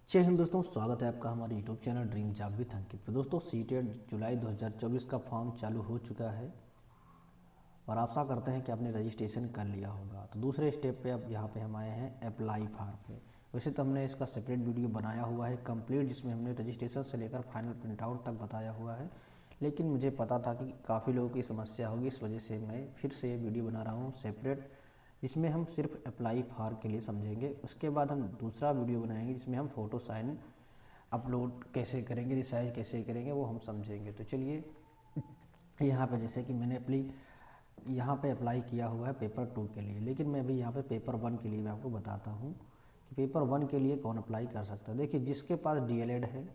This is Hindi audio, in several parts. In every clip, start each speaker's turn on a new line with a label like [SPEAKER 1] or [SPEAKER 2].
[SPEAKER 1] जय हिंद दोस्तों, स्वागत है आपका हमारे YouTube channel dream job with Ankit पे। दोस्तों सीटेट जुलाई 2024 का फॉर्म चालू हो चुका है और आशा करते हैं कि आपने रजिस्ट्रेशन कर लिया होगा। तो दूसरे स्टेप पे अब यहाँ पे हम आए हैं अप्लाई फॉर्म पे। वैसे तो हमने इसका सेपरेट वीडियो बनाया हुआ है कंप्लीट, जिसमें हमने रजिस्ट्रेशन से लेकर फाइनल प्रिंट आउट तक बताया हुआ है, लेकिन मुझे पता था कि काफ़ी लोगों की समस्या होगी, इस वजह से मैं फिर से ये वीडियो बना रहा हूँ सेपरेट, जिसमें हम सिर्फ अप्लाई फॉर्म के लिए समझेंगे। उसके बाद हम दूसरा वीडियो बनाएंगे जिसमें हम फ़ोटो साइन अपलोड कैसे करेंगे, रिसाइज कैसे करेंगे, वो हम समझेंगे। तो चलिए, यहाँ पे जैसे कि मैंने यहाँ पे अप्लाई किया हुआ है पेपर 2 के लिए, लेकिन मैं अभी यहाँ पे पेपर 1 के लिए मैं आपको बताता हूँ कि पेपर 1 के लिए कौन अप्लाई कर सकता है। देखिए, जिसके पास डीएलएड है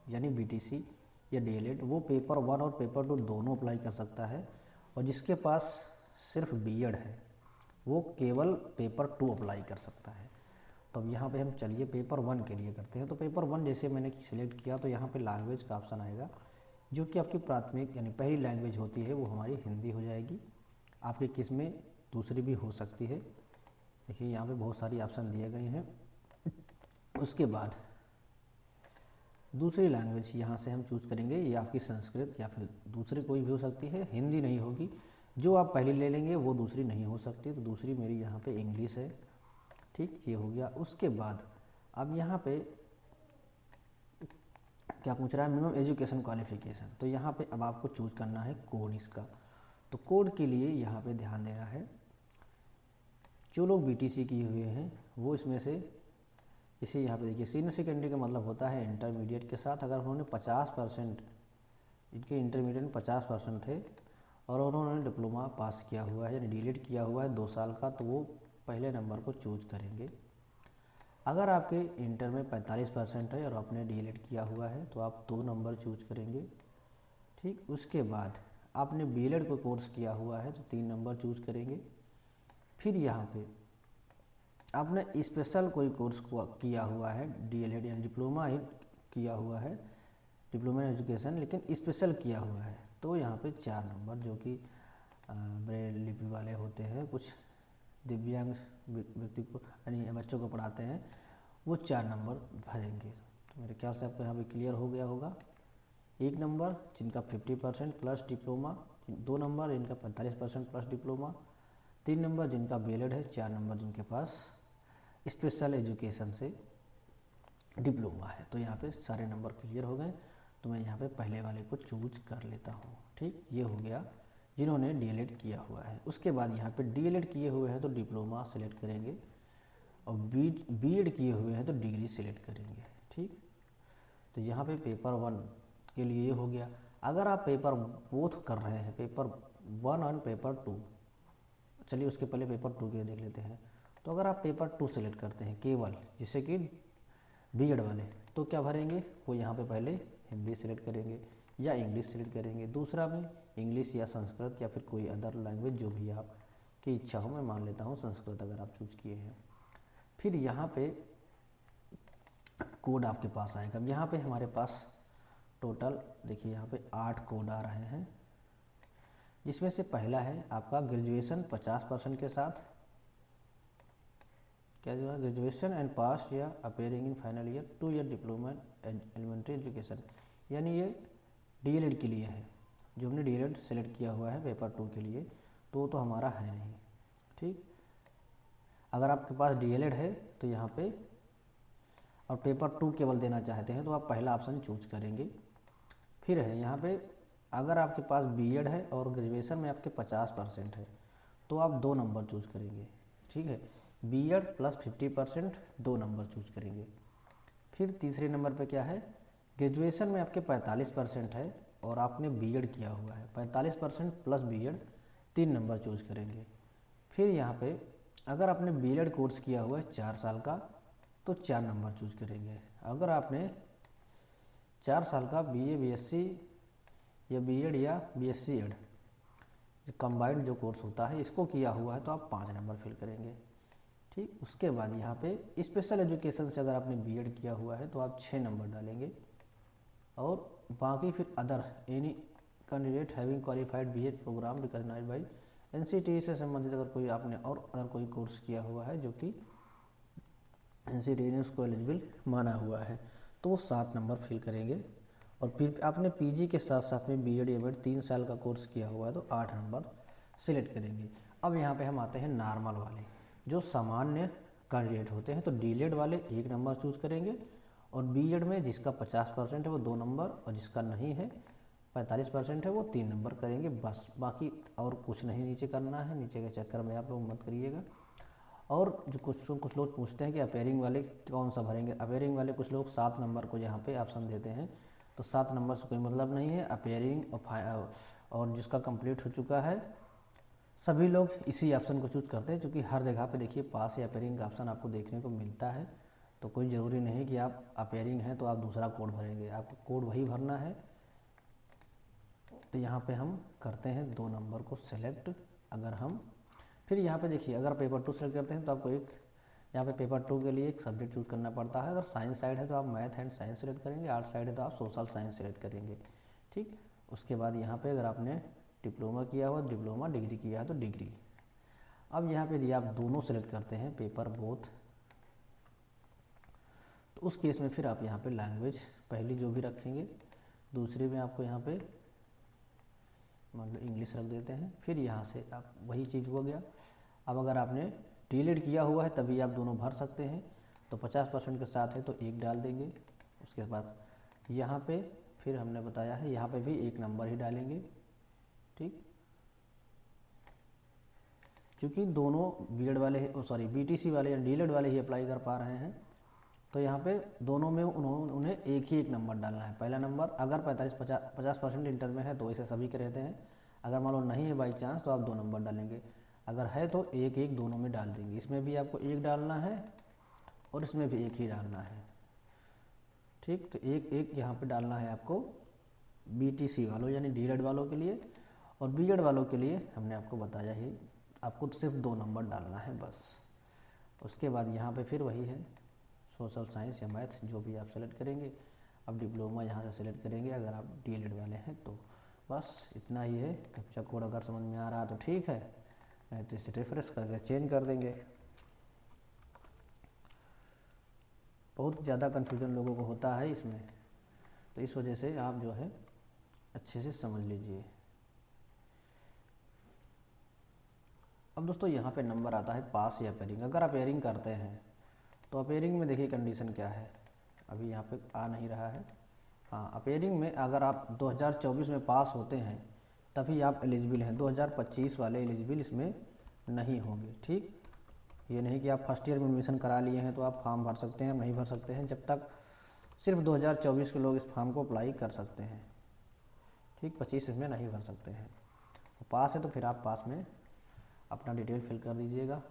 [SPEAKER 1] यानी बीटीसी या डीएलएड, वो पेपर 1 और पेपर 2 दोनों अप्लाई कर सकता है, और जिसके पास सिर्फ बीएड है वो केवल पेपर 2 अप्लाई कर सकता है। तो अब यहाँ पे हम चलिए पेपर 1 के लिए करते हैं। तो पेपर 1 जैसे मैंने सिलेक्ट किया तो यहाँ पे लैंग्वेज का ऑप्शन आएगा, जो कि आपकी प्राथमिक यानी पहली लैंग्वेज होती है वो हमारी हिंदी हो जाएगी। आपकी किस में दूसरी भी हो सकती है। देखिए यहाँ पे बहुत सारी ऑप्शन दिए गए हैं। उसके बाद दूसरी लैंग्वेज यहाँ से हम चूज़ करेंगे, ये आपकी संस्कृत या फिर दूसरी कोई भी हो सकती है, हिंदी नहीं होगी। जो आप पहली ले लेंगे वो दूसरी नहीं हो सकती, तो दूसरी मेरी यहाँ पे इंग्लिश है। ठीक, ये हो गया। उसके बाद अब यहाँ पे क्या पूछ रहा है, मिनिमम एजुकेशन क्वालिफिकेशन। तो यहाँ पे अब आपको चूज करना है कोड इसका। तो कोड के लिए यहाँ पे ध्यान देना है, जो लोग बीटीसी किए हुए हैं वो इसमें से इसे यहाँ पे देखिए, सीनियर सेकेंडरी का मतलब होता है इंटरमीडिएट के साथ। अगर उन्होंने 50%, इनके इंटरमीडिएट में 50% थे और उन्होंने डिप्लोमा पास किया हुआ है यानी डीलेट किया हुआ है 2 साल का, तो वो पहले नंबर को चूज करेंगे। अगर आपके इंटर में 45% है और आपने डीएलएड किया हुआ है तो आप 2 नंबर चूज करेंगे। ठीक, उसके बाद आपने बीएलएड को कोर्स किया हुआ है तो 3 नंबर चूज करेंगे। फिर यहाँ पे आपने स्पेशल कोई कोर्स किया हुआ है, डीएलएड यानी डिप्लोमा ही किया हुआ है, डिप्लोमा इन एजुकेशन, लेकिन स्पेशल किया हुआ है, तो यहाँ पे 4 नंबर, जो कि ब्रेल लिपि वाले होते हैं, कुछ दिव्यांग व्यक्ति को यानी बच्चों को पढ़ाते हैं, वो 4 नंबर भरेंगे। तो मेरे ख्याल से आपको यहाँ पे क्लियर हो गया होगा। 1 नंबर जिनका 50% प्लस डिप्लोमा, 2 नंबर जिनका 45% प्लस डिप्लोमा, 3 नंबर जिनका बीएलएड है, 4 नंबर जिनके पास स्पेशल एजुकेशन से डिप्लोमा है। तो यहाँ पे सारे नंबर क्लियर हो गए, तो मैं यहाँ पे पहले वाले को चूज कर लेता हूँ। ठीक, ये हो गया जिन्होंने डीएलएड किया हुआ है। उसके बाद यहाँ पे डीएलएड किए हुए हैं तो डिप्लोमा सेलेक्ट करेंगे, और बीएड किए हुए हैं तो डिग्री सेलेक्ट करेंगे। ठीक, तो यहाँ पे पेपर 1 के लिए ये हो गया। अगर आप पेपर बोथ कर रहे हैं, पेपर 1 और पेपर 2, चलिए उसके पहले पेपर 2 के लिए देख लेते हैं। तो अगर आप पेपर 2 सेलेक्ट करते हैं केवल, जैसे कि बीएड वाले, तो क्या भरेंगे, वो यहाँ पे पहले हिंदी सेलेक्ट करेंगे या इंग्लिश सेलेक्ट करेंगे। दूसरा में इंग्लिश या संस्कृत या फिर कोई अदर लैंग्वेज, जो भी आपकी इच्छा हो। मैं मान लेता हूँ संस्कृत अगर आप चूज किए हैं। फिर यहाँ पे कोड आपके पास आएगा। अब यहाँ पे हमारे पास टोटल देखिए यहाँ पे 8 कोड आ रहे हैं, जिसमें से पहला है आपका ग्रेजुएशन 50% के साथ, क्या जो है ग्रेजुएशन एंड पास या appearing in final year 2 year diploma in elementary education, यानी ये डीएलएड के लिए है। जो हमने डीएलएड सेलेक्ट किया हुआ है पेपर 2 के लिए, तो हमारा है नहीं। ठीक, अगर आपके पास डीएलएड है तो यहाँ पे, और पेपर 2 केवल देना चाहते हैं तो आप पहला ऑप्शन चूज करेंगे। फिर है यहाँ पे, अगर आपके पास बीएड है और ग्रेजुएशन में आपके 50% है तो आप 2 नंबर चूज करेंगे। ठीक है, बीएड प्लस 50% 2 नंबर चूज करेंगे। फिर तीसरे नंबर पे क्या है, ग्रेजुएशन में आपके 45% है और आपने बीएड किया हुआ है, 45% प्लस बीएड 3 नंबर चूज करेंगे। फिर यहाँ पे अगर आपने बीएड कोर्स किया हुआ है 4 साल का तो 4 नंबर चूज करेंगे। अगर आपने 4 साल का बीए बीएससी या बीएड या बीएससी एड कंबाइंड जो कोर्स होता है इसको किया हुआ है तो आप 5 नंबर फिल करेंगे। ठीक, उसके बाद यहाँ पे स्पेशल एजुकेशन से अगर आपने बीएड किया हुआ है तो आप 6 नंबर डालेंगे, और बाकी फिर other any candidate having qualified BEd programme recognise by NCTE से संबंधित अगर कोई आपने और अगर कोई कोर्स किया हुआ है जो कि NCTE ने उसको एलिजिबल माना हुआ है, तो वो 7 नंबर फिल करेंगे। और फिर आपने PG के साथ साथ में BEd एमएड 3 साल का कोर्स किया हुआ है तो 8 नंबर सिलेक्ट करेंगे। अब यहाँ पे हम आते हैं नॉर्मल वाले, जो सामान्य कैंडिडेट होते हैं, तो डीलेड वाले 1 नंबर चूज करेंगे, और बीएड में जिसका 50% है वो 2 नंबर, और जिसका नहीं है 45% है वो 3 नंबर करेंगे बस। बाकी और कुछ नहीं नीचे करना है, नीचे के चक्कर में आप लोग मत करिएगा। और जो कुछ लोग पूछते हैं कि अपेयरिंग वाले कौन सा भरेंगे, अपेयरिंग वाले कुछ लोग 7 नंबर को यहाँ पे ऑप्शन देते हैं, तो 7 नंबर से कोई मतलब नहीं है। अपेयरिंग और जिसका कंप्लीट हो चुका है सभी लोग इसी ऑप्शन को चूज करते हैं, क्योंकि हर जगह पे देखिए पास या अपेयरिंग का ऑप्शन आपको देखने को मिलता है, तो कोई ज़रूरी नहीं कि आप अपेयरिंग हैं तो आप दूसरा कोड भरेंगे, आपको कोड वही भरना है। तो यहाँ पे हम करते हैं 2 नंबर को सिलेक्ट। अगर हम फिर यहाँ पे देखिए, अगर पेपर 2 सेलेक्ट करते हैं तो आपको एक यहाँ पे पेपर 2 के लिए एक सब्जेक्ट चूज करना पड़ता है। अगर साइंस साइड है तो आप मैथ एंड साइंस सेलेक्ट करेंगे, आर्ट साइड है तो आप सोशल साइंस सेलेक्ट करेंगे, ठीक। उसके बाद यहाँ पे अगर आपने डिप्लोमा किया हुआ डिप्लोमा, डिग्री किया है तो डिग्री। अब यहाँ पे यदि आप दोनों सेलेक्ट करते हैं पेपर बोथ, तो उस केस में फिर आप यहाँ पे लैंग्वेज पहली जो भी रखेंगे, दूसरे में आपको यहाँ पे मतलब इंग्लिश रख देते हैं। फिर यहाँ से आप वही चीज़ हो गया। अब अगर आपने डीलेड किया हुआ है तभी आप दोनों भर सकते हैं, तो 50% के साथ है तो 1 डाल देंगे। उसके बाद यहाँ पे फिर हमने बताया है यहाँ पे भी 1 नंबर ही डालेंगे, ठीक। क्योंकि दोनों बीएड वाले BTC वाले या डीलेड वाले ही अप्लाई कर पा रहे हैं, तो यहाँ पे दोनों में उन्हें एक ही 1 नंबर डालना है। पहला नंबर अगर 50% इंटर में है तो इसे सभी के रहते हैं, अगर मान लो नहीं है बाई चांस तो आप 2 नंबर डालेंगे, अगर है तो 1-1 दोनों में डाल देंगे। इसमें भी आपको 1 डालना है और इसमें भी 1 ही डालना है, ठीक। तो 1-1 यहाँ पे डालना है आपको BTC वालों यानी डीलेड वालों के लिए, और बीएड वालों के लिए हमने आपको बताया ही, आपको सिर्फ 2 नंबर डालना है बस। उसके बाद यहाँ पे फिर वही है सोशल साइंस या मैथ जो भी आप सेलेक्ट करेंगे। अब डिप्लोमा यहाँ से सेलेक्ट करेंगे अगर आप डीएलएड वाले हैं तो। बस इतना ही है। कैप्चा कोड अगर समझ में आ रहा है तो ठीक है, नहीं तो इसे रिफ्रेश करके चेंज कर देंगे। बहुत ज़्यादा कन्फ्यूजन लोगों को होता है इसमें, तो इस वजह से आप जो है अच्छे से समझ लीजिए। अब दोस्तों यहाँ पे नंबर आता है पास या अपेयरिंग। अगर अपेयरिंग करते हैं तो अपेयरिंग में देखिए कंडीशन क्या है, अभी यहाँ पे आ नहीं रहा है। हाँ, अपेयरिंग में अगर आप 2024 में पास होते हैं तभी आप एलिजिबल हैं, 2025 वाले एलिजिबल इसमें नहीं होंगे, ठीक। ये नहीं कि आप फर्स्ट ईयर में एडमिशन करा लिए हैं तो आप फॉर्म भर सकते हैं, नहीं भर सकते हैं। जब तक सिर्फ 2024 के लोग इस फॉर्म को अप्लाई कर सकते हैं, ठीक। 25 इसमें नहीं भर सकते हैं। पास है तो फिर आप पास में अपना डिटेल फिल कर दीजिएगा।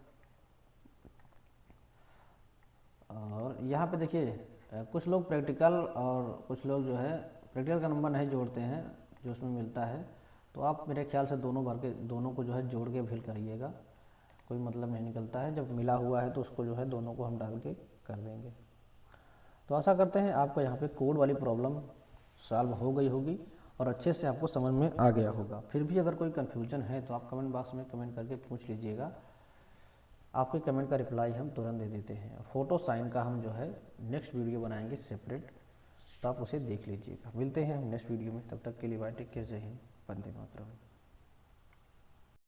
[SPEAKER 1] और यहाँ पे देखिए कुछ लोग प्रैक्टिकल और कुछ लोग जो है प्रैक्टिकल का नंबर नहीं जोड़ते हैं जो उसमें मिलता है, तो आप मेरे ख्याल से दोनों भर के दोनों को जो है जोड़ के फिल करिएगा, कोई मतलब नहीं निकलता है। जब मिला हुआ है तो उसको जो है दोनों को हम डाल के कर देंगे। तो आशा करते हैं आपको यहाँ पे कोड वाली प्रॉब्लम सॉल्व हो गई होगी और अच्छे से आपको समझ में आ गया होगा। फिर भी अगर कोई कन्फ्यूजन है तो आप कमेंट बॉक्स में कमेंट करके पूछ लीजिएगा, आपके कमेंट का रिप्लाई हम तुरंत दे देते हैं। फ़ोटो साइन का हम जो है नेक्स्ट वीडियो बनाएंगे सेपरेट, तो आप उसे देख लीजिएगा। मिलते हैं हम नेक्स्ट वीडियो में, तब तक के लिए बाय, टेक केयर, जय हिंद, वंदे मातरम।